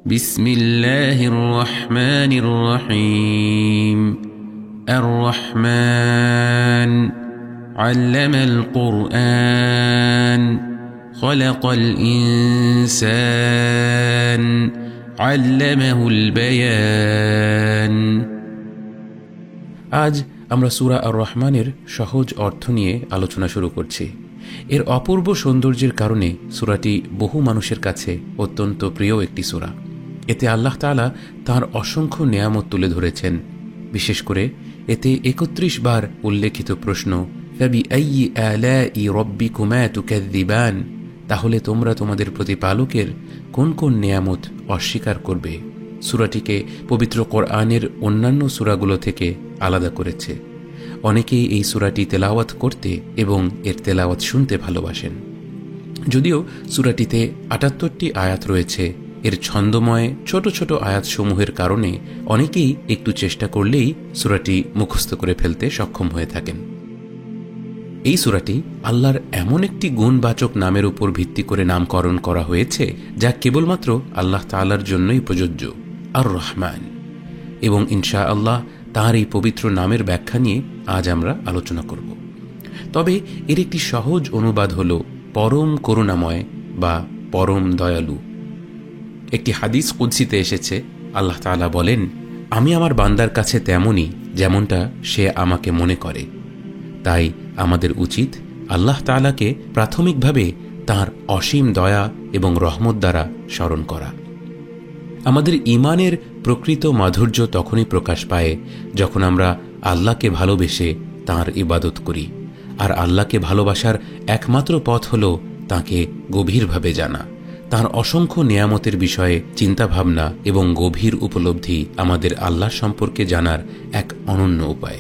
বিসমিল্লাহির রহমানির রহিম। আর রহমান আল্লামাল কুরআন খলাকাল ইনসান আল্লামাহুল বায়ান। আজ আমরা সূরা আর রহমানের সহজ অর্থ নিয়ে আলোচনা শুরু করছি। এর অপূর্ব সৌন্দর্যের কারণে সূরাটি বহু মানুষের কাছে অত্যন্ত প্রিয় একটি সূরা। এতে আল্লাহ তাআলা তাঁর অসংখ্য নেয়ামত তুলে ধরেছেন। বিশেষ করে এতে ৩১ বার উল্লেখিত প্রশ্ন ফাবিআইয়ি আলাই রাব্বিকুমা তুকাযযিবান, তাহলে তোমরা তোমাদের প্রতিপালকের কোন কোন নেয়ামত অস্বীকার করবে। সূরাটিকে পবিত্র কোরআনের অন্যান্য সূরাগুলো থেকে আলাদা করেছে। অনেকেই এই সূরাটি তেলাওয়াত করতে এবং এর তেলাওয়াত শুনতে ভালোবাসেন। যদিও সূরাটিতে ৭৮টি আয়াত রয়েছে, এর ছন্দময় ছোট ছোট আয়াতসমূহের কারণে অনেকেই একটু চেষ্টা করলেই সূরাটি মুখস্থ করে ফেলতে সক্ষম হয়ে থাকেন। এই সূরাটি আল্লাহর এমন একটি গুণবাচক নামের উপর ভিত্তি করে নামকরণ করা হয়েছে যা কেবলমাত্র আল্লাহ তাআলার জন্যই প্রযোজ্য, আর রহমান। এবং ইনশাআল্লাহ তাঁর এই পবিত্র নামের ব্যাখ্যা নিয়ে আজ আমরা আলোচনা করব। তবে এর একটি সহজ অনুবাদ হল পরম করুণাময় বা পরম দয়ালু। একটি হাদিস কুদসিতে এসেছে, আল্লাহ তাআলা বলেন, আমি আমার বান্দার কাছে তেমনই যেমনটা সে আমাকে মনে করে। তাই আমাদের উচিত আল্লাহ তাআলাকে প্রাথমিকভাবে তাঁর অসীম দয়া এবং রহমত দ্বারা স্মরণ করা। আমাদের ঈমানের প্রকৃত মাধুর্য তখনই প্রকাশ পায় যখন আমরা আল্লাহকে ভালোবেসে তাঁর ইবাদত করি। আর আল্লাহকে ভালোবাসার একমাত্র পথ হল তাঁকে গভীরভাবে জানা। তাঁর অসংখ্য নেয়ামতের বিষয়ে চিন্তাভাবনা এবং গভীর উপলব্ধি আমাদের আল্লাহ সম্পর্কে জানার এক অনন্য উপায়।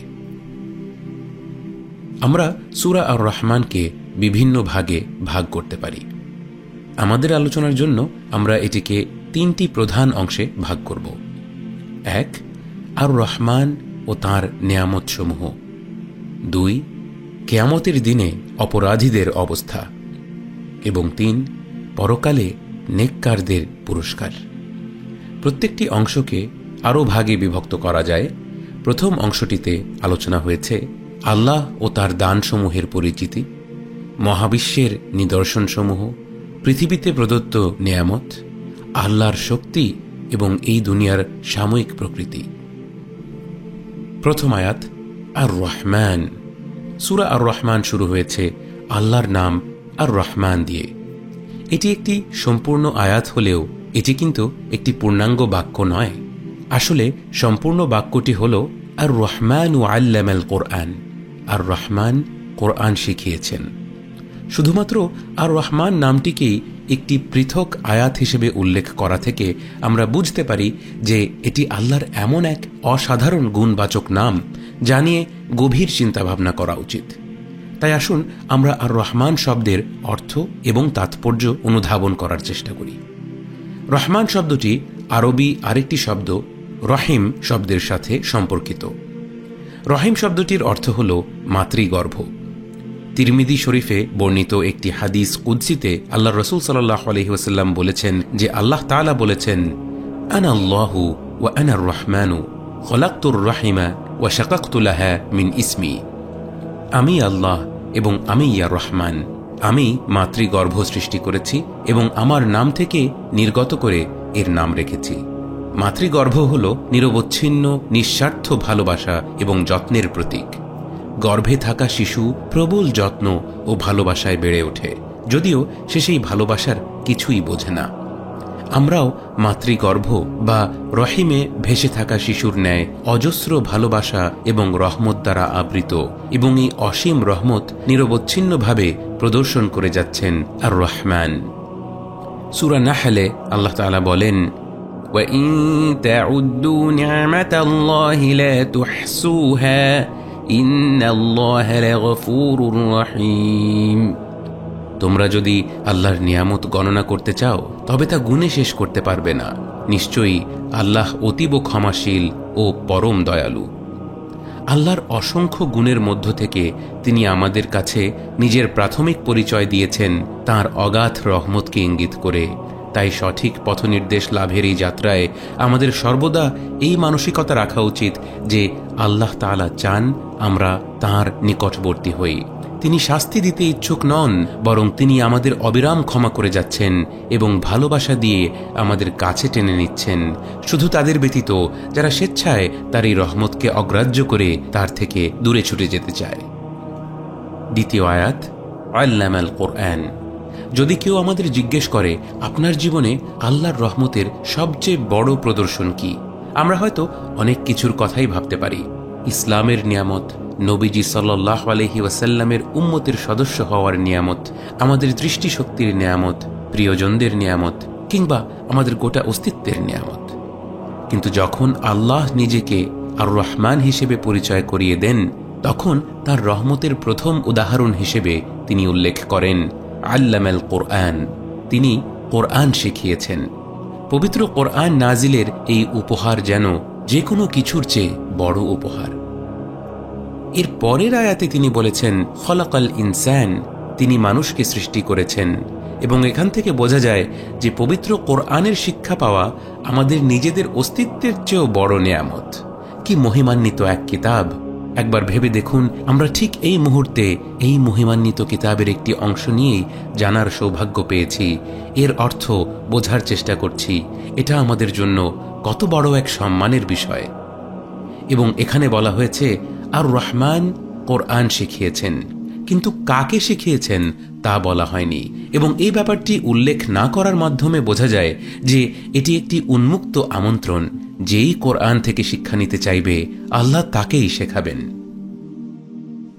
আমরা সূরা আর রহমানকে বিভিন্ন ভাগে ভাগ করতে পারি। আমাদের আলোচনার জন্য আমরা এটিকে ৩টি প্রধান অংশে ভাগ করব। ১, আর রহমান ও তাঁর নেয়ামতসমূহ। ২, কিয়ামতের দিনে অপরাধীদের অবস্থা। এবং ৩, পরকালে নেককারদের পুরস্কার। প্রত্যেকটি অংশকে আরও ভাগে বিভক্ত করা যায়। প্রথম অংশটিতে আলোচনা হয়েছে আল্লাহ ও তার দানসমূহের পরিচিতি, মহাবিশ্বের নিদর্শনসমূহ, পৃথিবীতে প্রদত্ত নেয়ামত, আল্লাহর শক্তি এবং এই দুনিয়ার সাময়িক প্রকৃতি। প্রথম আয়াত আর রহমান। সূরা আর রহমান শুরু হয়েছে আল্লাহর নাম আর রহমান দিয়ে। এটি একটি সম্পূর্ণ আয়াত হলেও এটি কিন্তু একটি পূর্ণাঙ্গ বাক্য নয়। আসলে সম্পূর্ণ বাক্যটি হল আর রহমান ও আল্লামাল কোরআন। আর রহমান কোরআন শিখিয়েছেন। শুধুমাত্র আর রহমান নামটিকেই একটি পৃথক আয়াত হিসেবে উল্লেখ করা থেকে আমরা বুঝতে পারি যে এটি আল্লাহর এমন এক অসাধারণ গুণবাচক নাম যা নিয়ে গভীর চিন্তাভাবনা করা উচিত। তাই আসুন আমরা আর রহমান শব্দের অর্থ এবং তাৎপর্য অনুধাবন করার চেষ্টা করি। রহমান শব্দটি আরবি আরেকটি শব্দ রহিম শব্দের সাথে সম্পর্কিত। রহিম শব্দটির অর্থ হল মাতৃগর্ভ। তিরমিজি শরীফে বর্ণিত একটি হাদিস কুদসিতে আল্লাহ রাসূল সাল্লাল্লাহু আলাইহি ওয়াসাল্লাম বলেছেন যে আল্লাহ তাআলা বলেছেন, আনা আল্লাহু ওয়া আনা আর রহমানু খলাকতুর রাহিমা ওয়া শাকাকতু লাহা মিন ইসমি। আমি আল্লাহ এবং আমি ইয়া রহমান। আমি মাতৃগর্ভ সৃষ্টি করেছি এবং আমার নাম থেকে নির্গত করে এর নাম রেখেছি। মাতৃগর্ভ হল নিরবচ্ছিন্ন নিঃস্বার্থ ভালোবাসা এবং যত্নের প্রতীক। গর্ভে থাকা শিশু প্রবল যত্ন ও ভালোবাসায় বেড়ে ওঠে, যদিও সে সেই ভালোবাসার কিছুই বোঝে না। আমরাও মাতৃগর্ভ বা রহিমে ভেসে থাকা শিশুর ন্যায় অজস্র ভালোবাসা এবং রহমত দ্বারা আবৃত, এবং এই অসীম রহমত নিরবচ্ছিন্নভাবে প্রদর্শন করে যাচ্ছেন আর রহমান। সূরা নাহলে আল্লাহ তাআলা বলেন, وَإِن تَعُدُّوا نِعْمَةَ اللَّهِ لَا تُحْصُوهَا إِنَّ اللَّهَ لَغَفُورٌ رَحِيمٌ। তোমরা যদি আল্লাহর নিয়ামত গণনা করতে চাও তবে তা গুণে শেষ করতে পারবে না। নিশ্চয়ই আল্লাহ অতীব ক্ষমাশীল ও পরম দয়ালু। আল্লাহর অসংখ্য গুণের মধ্য থেকে তিনি আমাদের কাছে নিজের প্রাথমিক পরিচয় দিয়েছেন তাঁর অগাধ রহমতকে ইঙ্গিত করে। তাই সঠিক পথনির্দেশ লাভের এই যাত্রায় আমাদের সর্বদা এই মানসিকতা রাখা উচিত যে আল্লাহ তাআলা চান আমরা তাঁর নিকটবর্তী হই। তিনি শাস্তি দিতে ইচ্ছুক নন, বরং তিনি আমাদের অবিরাম ক্ষমা করে যাচ্ছেন এবং ভালোবাসা দিয়ে আমাদের কাছে টেনে নিচ্ছেন, শুধু তাদের ব্যতীত যারা স্বেচ্ছায় তার এই রহমতকে অগ্রাহ্য করে তার থেকে দূরে ছুটে যেতে চায়। দ্বিতীয় আয়াত, আল্লামাল কোরআন। যদি কেউ আমাদের জিজ্ঞেস করে আপনার জীবনে আল্লাহর রহমতের সবচেয়ে বড় প্রদর্শন কি, আমরা হয়তো অনেক কিছুর কথাই ভাবতে পারি। ইসলামের নিয়ামত, নবীজি সাল্লাল্লাহু আলাইহি ওয়াসাল্লামের উম্মতের সদস্য হওয়ার নিয়ামত, আমাদের দৃষ্টিশক্তির নিয়ামত, প্রিয়জনদের নিয়ামত, কিংবা আমাদের গোটা অস্তিত্বের নিয়ামত। কিন্তু যখন আল্লাহ নিজেকে আর রহমান হিসেবে পরিচয় করিয়ে দেন, তখন তার রহমতের প্রথম উদাহরণ হিসেবে তিনি উল্লেখ করেন আল্লামাল কোরআন। তিনি কোরআন শিখিয়েছেন। পবিত্র কোরআন নাজিলের এই উপহার যেন যে কোনো কিছুর চেয়ে বড় উপহার। এর পরের আয়াতে তিনি বলেছেন খলাকাল ইনসান, তিনি মানুষকে সৃষ্টি করেছেন। এবং এখান থেকে বোঝা যায় যে পবিত্র কোরআনের শিক্ষা পাওয়া আমাদের নিজেদের অস্তিত্বের চেয়েও বড় নেয়ামত। কি মহিমান্বিত এক কিতাব! একবার ভেবে দেখুন, আমরা ঠিক এই মুহূর্তে এই মহিমান্বিত কিতাবের একটি অংশ নিয়েই জানার সৌভাগ্য পেয়েছি। এর অর্থ বোঝার চেষ্টা করছি। এটা আমাদের জন্য কত বড় এক সম্মানের বিষয়। এবং এখানে বলা হয়েছে আর রহমান কোরআন শিখিয়েছেন, কিন্তু কাকে শিখিয়েছেন তা বলা হয়নি। এবং এই ব্যাপারটি উল্লেখ না করার মাধ্যমে বোঝা যায় যে এটি একটি উন্মুক্ত আমন্ত্রণ। যেই কোরআন থেকে শিক্ষা নিতে চাইবে আল্লাহ তাকেই শেখাবেন।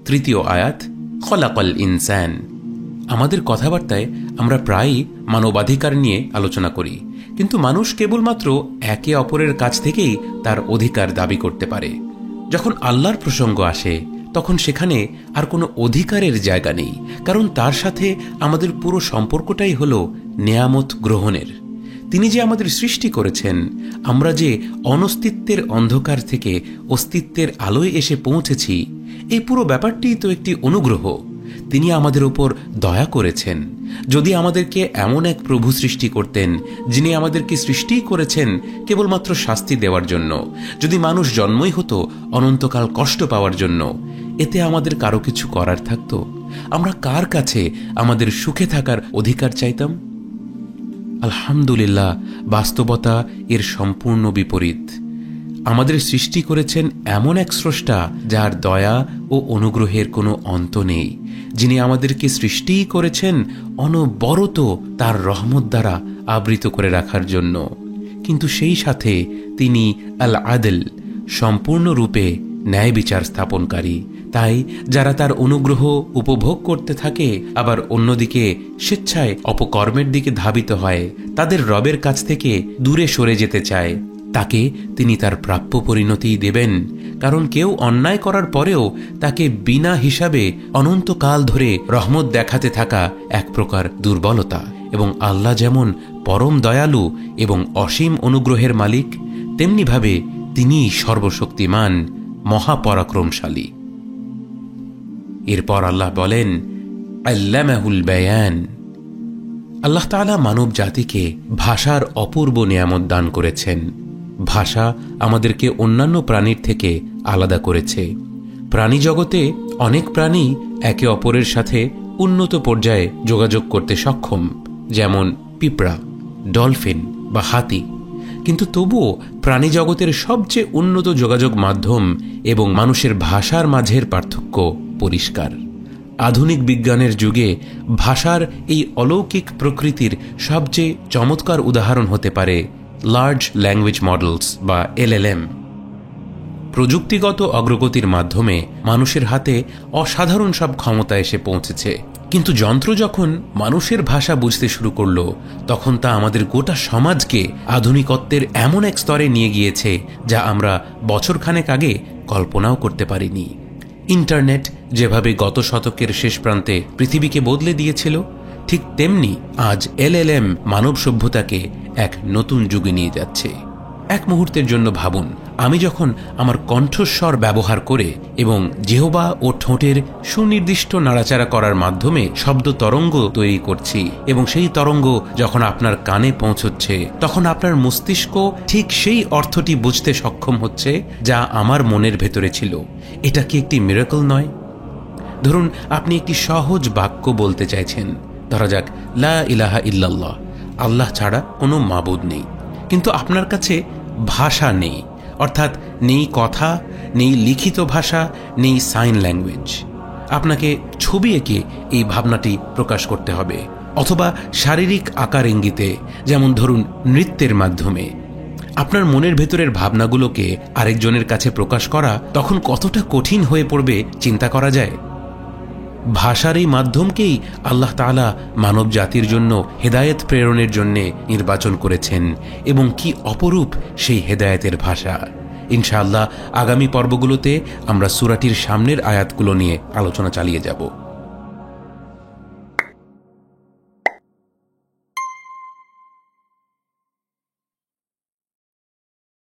তৃতীয় আয়াত, খলাকাল ইনসান। আমাদের কথাবার্তায় আমরা প্রায়ই মানবাধিকার নিয়ে আলোচনা করি, কিন্তু মানুষ কেবলমাত্র একে অপরের কাছ থেকেই তার অধিকার দাবি করতে পারে। যখন আল্লাহর প্রসঙ্গ আসে তখন সেখানে আর কোনো অধিকারের জায়গা নেই, কারণ তার সাথে আমাদের পুরো সম্পর্কটাই হলো নেয়ামত গ্রহণের। তিনি যে আমাদের সৃষ্টি করেছেন, আমরা যে অনস্তিত্বের অন্ধকার থেকে অস্তিত্বের আলোয় এসে পৌঁছেছি, এই পুরো ব্যাপারটিই তো একটি অনুগ্রহ। তিনি আমাদের উপর দয়া করেছেন। যদি আমাদেরকে এমন এক প্রভু সৃষ্টি করতেন যিনি আমাদেরকে সৃষ্টিই করেছেন কেবলমাত্র শাস্তি দেওয়ার জন্য, যদি মানুষ জন্মই হতো অনন্তকাল কষ্ট পাওয়ার জন্য, এতে আমাদের কারো কিছু করার থাকতো? আমরা কার কাছে আমাদের সুখে থাকার অধিকার চাইতাম? আলহামদুলিল্লাহ, বাস্তবতা এর সম্পূর্ণ বিপরীত। আমাদের সৃষ্টি করেছেন এমন এক স্রষ্টা যার দয়া ও অনুগ্রহের কোনো অন্ত নেই, যিনি আমাদেরকে সৃষ্টিই করেছেন অনবরত তার রহমত দ্বারা আবৃত করে রাখার জন্য। কিন্তু সেই সাথে তিনি আল আদল, সম্পূর্ণরূপে ন্যায় বিচার স্থাপনকারী। তাই যারা তার অনুগ্রহ উপভোগ করতে থাকে আবার অন্যদিকে স্বেচ্ছায় অপকর্মের দিকে ধাবিত হয়, তাদের রবের কাছ থেকে দূরে সরে যেতে চায়, তাকে তিনি তার প্রাপ্য পরিণতি দেবেন। কারণ কেউ অন্যায় করার পরেও তাকে বিনা হিসাবে অনন্তকাল ধরে রহমত দেখাতে থাকা এক প্রকার দুর্বলতা। এবং আল্লাহ যেমন পরম দয়ালু এবং অসীম অনুগ্রহের মালিক, তেমনিভাবে তিনি সর্বশক্তিমান, মহাপরাক্রমশালী। এরপর আল্লাহ বলেন আল্লামাহুল বায়ান। আল্লাহ তাআলা মানব জাতিকে ভাষার অপূর্ব নিয়ামত দান করেছেন। ভাষা আমাদেরকে অন্যান্য প্রাণীর থেকে আলাদা করেছে। প্রাণী জগতে অনেক প্রাণী একে অপরের সাথে উন্নত পর্যায়ে যোগাযোগ করতে সক্ষম, যেমন পিঁপড়া, ডলফিন বা হাতি। কিন্তু তবুও প্রাণী জগতের সবচেয়ে উন্নত যোগাযোগ মাধ্যম এবং মানুষের ভাষার মাঝের পার্থক্য পরিষ্কার। আধুনিক বিজ্ঞানের যুগে ভাষার এই অলৌকিক প্রকৃতির সবচেয়ে চমৎকার উদাহরণ হতে পারে লার্জ ল্যাঙ্গুয়েজ মডেলস বা LLM। প্রযুক্তিগত অগ্রগতির মাধ্যমে মানুষের হাতে অসাধারণ সব ক্ষমতা এসে পৌঁছেছে, কিন্তু যন্ত্র যখন মানুষের ভাষা বুঝতে শুরু করল, তখন তা আমাদের গোটা সমাজকে আধুনিকত্বের এমন এক স্তরে নিয়ে গিয়েছে যা আমরা বছরখানেক আগে কল্পনাও করতে পারিনি। ইন্টারনেট যেভাবে গত শতকের শেষ প্রান্তে পৃথিবীকে বদলে দিয়েছিল, ঠিক তেমনি আজ LLM মানব সভ্যতাকে এক নতুন যুগে নিয়ে যাচ্ছে। এক মুহূর্তের জন্য ভাবুন, আমি যখন আমার কণ্ঠস্বর ব্যবহার করে এবং জিহ্বা ও ঠোঁটের সুনির্দিষ্ট নাড়াচাড়া করার মাধ্যমে শব্দ তরঙ্গ তৈরি করছি এবং সেই তরঙ্গ যখন আপনার কানে পৌঁছচ্ছে, তখন আপনার মস্তিষ্ক ঠিক সেই অর্থটি বুঝতে সক্ষম হচ্ছে যা আমার মনের ভেতরে ছিল। এটা কি একটি মিরাকল নয়? ধরুন আপনি একটি সহজ বাক্য বলতে চাইছেন, ধরা যাক লা ইলাহা ইল্লাল্লাহ, আল্লাহ ছাড়া কোনো মাবুদ নেই, কিন্তু আপনার কাছে ভাষা নেই, অর্থাৎ নেই কথা, নেই লিখিত ভাষা, নেই সাইন ল্যাঙ্গুয়েজ। আপনাকে ছবি এঁকে এই ভাবনাটি প্রকাশ করতে হবে, অথবা শারীরিক আকার ইঙ্গিতে, যেমন ধরুন নৃত্যের মাধ্যমে। আপনার মনের ভেতরের ভাবনাগুলোকে আরেকজনের কাছে প্রকাশ করা তখন কতটা কঠিন হয়ে পড়বে চিন্তা করা যায়। ভাষার এই মাধ্যমকেই আল্লাহ তাআলা মানব জাতির জন্য হেদায়েত প্রেরণের জন্য নির্বাচন করেছেন, এবং কি অপরূপ সেই হেদায়েতের ভাষা। ইনশাআল্লাহ আগামী পর্বগুলোতে আমরা সূরাটির সামনের আয়াতগুলো নিয়ে আলোচনা চালিয়ে যাব।